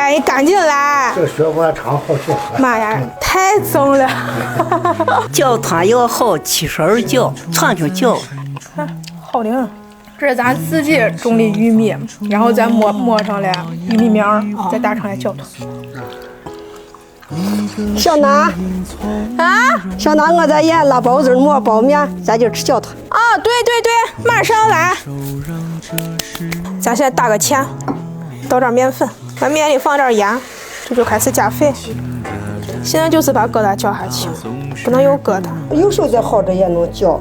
哎，赶紧来！这血管肠好血喝。妈呀，太脏了！叫它要好起身叫，窜就叫。好灵！这是咱自己种的玉米，然后再磨上来玉米面儿，再打上来搅团。小娜啊，小娜，我在演拉包子磨包面，咱就吃搅团。啊，对对对，马上来。咱现在打个芡，倒点面粉，把面里放点盐，这就开始加水。现在就是把疙瘩搅下去，不能有疙瘩。有时候再好着也能搅，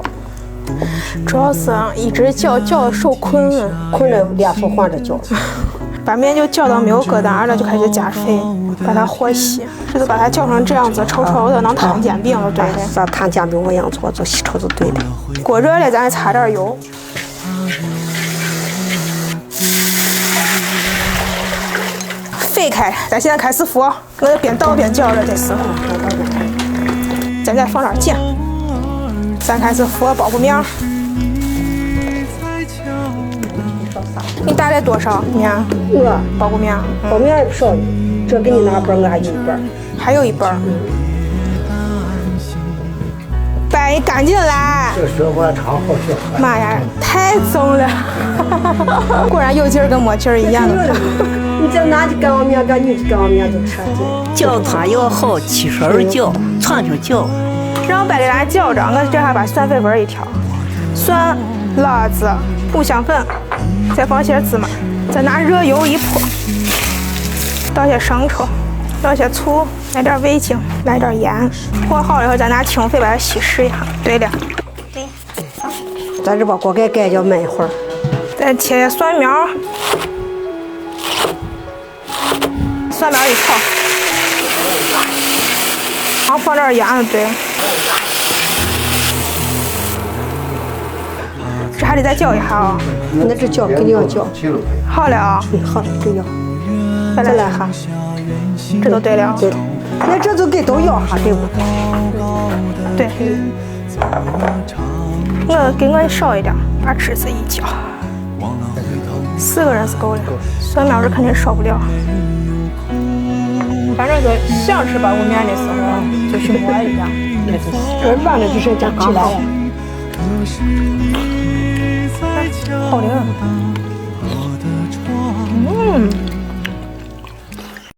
主要是一直搅的手困了，困了两手换着搅。把面就搅到没有疙瘩，完了就开始加水，把它和稀，这就把它搅成这样子，稠稠的，能摊煎饼了，对的。啥摊煎饼我样做，做稀稠就对的。锅热了，咱擦点油。飞开，咱现在开始和，我边倒边搅着，这时候，咱再放点碱，咱开始和包谷面。你打了多少面？我包谷面，包面也不少，这给你拿半，我还有一半。还有一半。白，赶紧来！这血管肠好血喝。妈呀，太脏了！果然有劲儿跟没劲儿一样的。你这拿起干面，跟你干面都吃劲。叫它要好起身叫，窜就叫。然后把这俩搅着，我这还把蒜粉粉一调，蒜、辣子、五香粉，再放些芝麻，再拿热油一泼，倒些生抽，倒些醋，来点味精，来点盐，和好了以后再拿清水把它稀释一下。对了，对，好，咱这把锅盖盖叫焖一会儿，再切些蒜苗，蒜苗一炒，然后放点盐，对。这还得再搅一下啊！那这搅肯定要搅。好了啊，好了，对了，再来哈，这都对了。对，那这就给都舀哈，对不？对。给我少一点，把芝士一搅。4个人是够的，蒜苗是肯定少不了。反正就想吃包谷面的时候就去磨一下，这软的就是这起来。好灵。